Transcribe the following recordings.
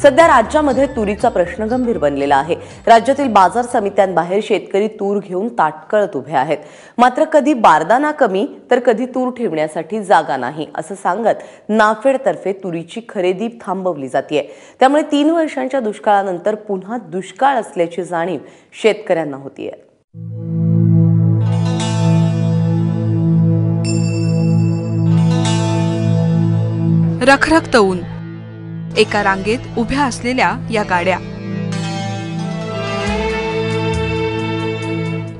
सध्या राज्यामध्ये तुरीचा प्रश्न गंभीर बनलेला आहे। राज्यातील बाजार समित्यांबाहेर शेतकरी तूर घेऊन ताटकळत उभे आहेत। मात्र कधी बारदाना कमी तर कधी तूर ठेवण्यासाठी जागा नाही असं सांगत नाफेडतर्फे तुरीची खरेदी थांबवली जाते। त्यामुळे 3 वर्षांच्या दुष्काळानंतर पुन्हा दुष्काळ असल्याची जाणीव शेतकऱ्यांना होतीये। रखरखत ऊन, एका रांगेत उभ्या असलेल्या या गाड्या,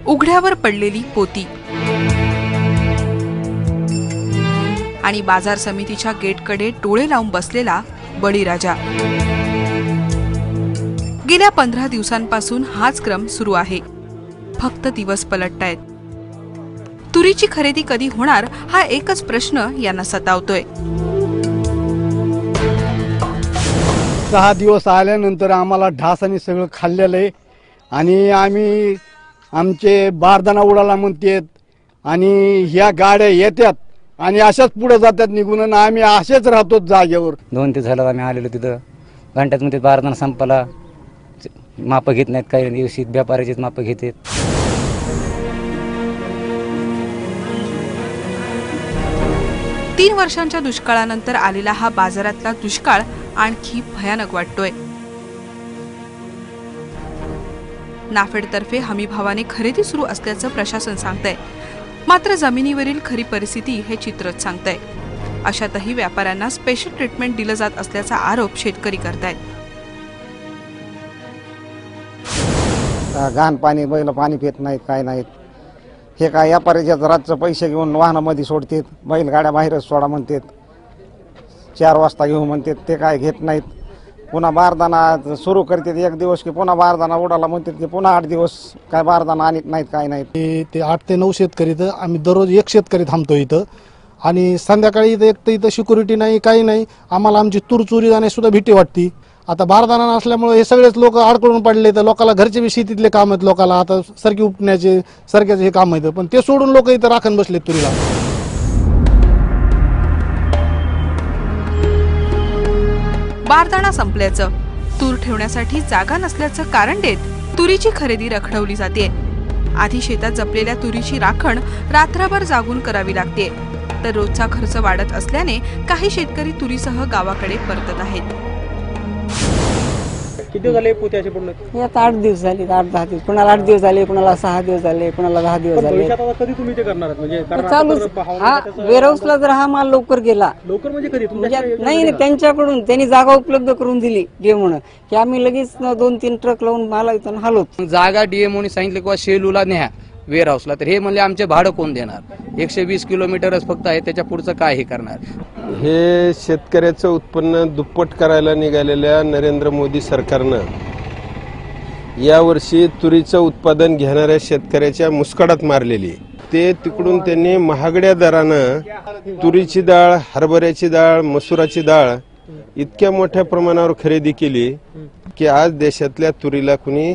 उघड्यावर पडलेली पोती आणि बाजार समितीच्या गेटकडे डोळे लावून बसलेला बळीराजा। गेल्या 15 दिवसांपासून हाच क्रम सुरू आहे। फक्त दिवस पलटतायत। तुरीची खरेदी कधी होणार हा एकच प्रश्न यांना सतावतोय। 6 दिवस आल्यानंतर आम्हाला ढासाने सगळं खाल्लेलं आहे आणि आम्ही आमचे बारदाना उडाला म्हणतात आणि ह्या गाड्या येतात आणि अशाच पुढे जातात निघून आणि आम्ही असेच राहतो जागेवर। 2 दिवस झालं आम्ही आलेलो तिथं, घंट्यात मध्ये बारदाना संपला, माप घेत नाहीत, काही दिवशी व्यापाऱ्याचीच माप घेतात। तीन वर्षांच्या दुष्काळानंतर आलेला हा बाजारातला दुष्काळ आणखी भयानक वाटतोय। नाफेडतर्फे हमीभावाने खरेदी सुरू असल्याचं प्रशासन सांगतंय, मात्र जमिनीवरील खरी परिस्थिती हे चित्रच सांगतंय। अशातही व्यापाऱ्यांना स्पेशल ट्रीटमेंट दिलं जात असल्याचा आरोप शेतकरी करतायत। घाण पाणी, बैल पाणी पित नाहीत, काय नाहीत। हे काय व्यापाऱ्याच्या रातचं पैसे घेऊन वाहनामध्ये सोडतात, बैलगाड्या बाहेरच सोडा म्हणतात, 4 वाजता घेऊ म्हणतात, ते काय घेत नाहीत। पुन्हा बारदाना सुरू करतात 1 दिवस की पुन्हा बारदाना उडाला म्हणतात की पुन्हा 8 दिवस काय बारदाना आणत नाहीत, काय नाहीत। ते 8 ते 9 शेतकरी तर आम्ही दररोज 1 शेतकरी थांबतो इथं आणि संध्याकाळी इथं एक तर इथं सिक्युरिटी नाही, काही नाही। आम्हाला आमची तूर चोरी जाण्यास सुद्धा भीती वाटते। आता बारदाना नसल्यामुळे हे सगळेच लोक अडकळून पडले, तर लोकांना घरचे बी शेतीतले काम आहेत, लोकांना आता सरकी उपटण्याचे सरक्याचे हे काम आहेत, पण ते सोडून लोक इथं राखण बसलेत तुरीला। बारदाना संपल्याचं, तूर ठेवण्यासाठी जागा नसल्याचं कारण देत तुरीची खरेदी रखडवली जाते। आधी शेतात जपलेल्या तुरीची राखण रात्रभर जागून करावी लागते, तर रोजचा खर्च वाढत असल्याने काही शेतकरी तुरीसह गावाकडे परतत आहेत। किती दिवस झाले पोत्याचे पूर्ण? यात 8 दिवस झाले, 8-10 दिवस, कुणाला 8 दिवस झाले, कुणाला 6 दिवस झाले, कुणाला 10 दिवस झाले। कधी तुम्ही ते करणार म्हणजे चालू हा वेअरहाऊसला जर हा माल लवकर गेला, लवकर म्हणजे कधी? नाही त्यांच्याकडून त्यांनी जागा उपलब्ध करून दिली डीएमओनं की आम्ही लगेच 2-3 ट्रक लावून माल इथून हलवतो। जागा डीएमओने सांगितलं किंवा शेलूला न्या वेअरहाऊसला, तर हे म्हणजे आमचे भाडं कोण देणार? 120 किलोमीटरच फक्त आहे, त्याच्या पुढचं काय हे करणार? हे शेतकऱ्याचं उत्पन्न दुप्पट करायला निघालेल्या नरेंद्र मोदी सरकारनं यावर्षी तुरीचं उत्पादन घेणाऱ्या शेतकऱ्याच्या मुस्कडात मारलेली। ते तिकडून त्यांनी महागड्या दरानं तुरीची डाळ, हरभऱ्याची डाळ, मसुराची डाळ इतक्या मोठ्या प्रमाणावर खरेदी केली की आज देशातल्या तुरीला कुणी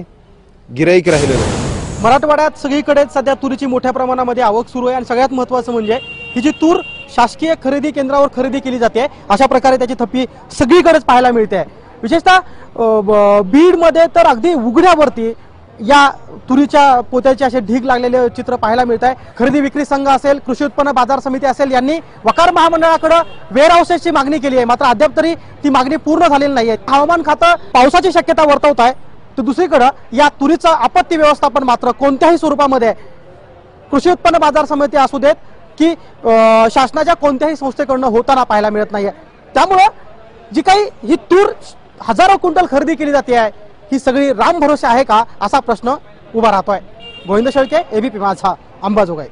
गिराईक राहिलं नाही। मराठवाड्यात सगळीकडे सध्या तुरीची मोठ्या प्रमाणामध्ये आवक सुरू आहे आणि सगळ्यात महत्त्वाचं म्हणजे ही जी तूर शासकीय खरेदी केंद्रावर खरेदी केली जाते, अशा प्रकारे त्याची थप्पी सगळीकडेच पाहायला मिळते। विशेषतः बीडमध्ये तर अगदी उघड्यावरती या तुरीच्या पोत्याचे असे ढीग लागलेले चित्र पाहायला मिळत आहे। खरेदी विक्री संघ असेल, कृषी उत्पन्न बाजार समिती असेल, यांनी वकार महामंडळाकडे वेअरहाऊसेसची मागणी केली आहे, मात्र अद्याप तरी ती मागणी पूर्ण झालेली नाहीये। हवामान खातं पावसाची शक्यता वर्तवत आहे, तर दुसरीकडे या तुरीचं आपत्ती व्यवस्थापन मात्र कोणत्याही स्वरूपामध्ये कृषी उत्पन्न बाजार समिती असू देत की शासनाच्या कोणत्याही संस्थेकडून होताना पाहायला मिळत नाहीये। त्यामुळे जी काही ही तूर हजारो क्विंटल खरेदी केली जाते आहे, ही सगळी राम भरोसे आहे का असा प्रश्न उभा राहतोय। गोविंद शेळके, एबीपी माझा, अंबाजोगाई।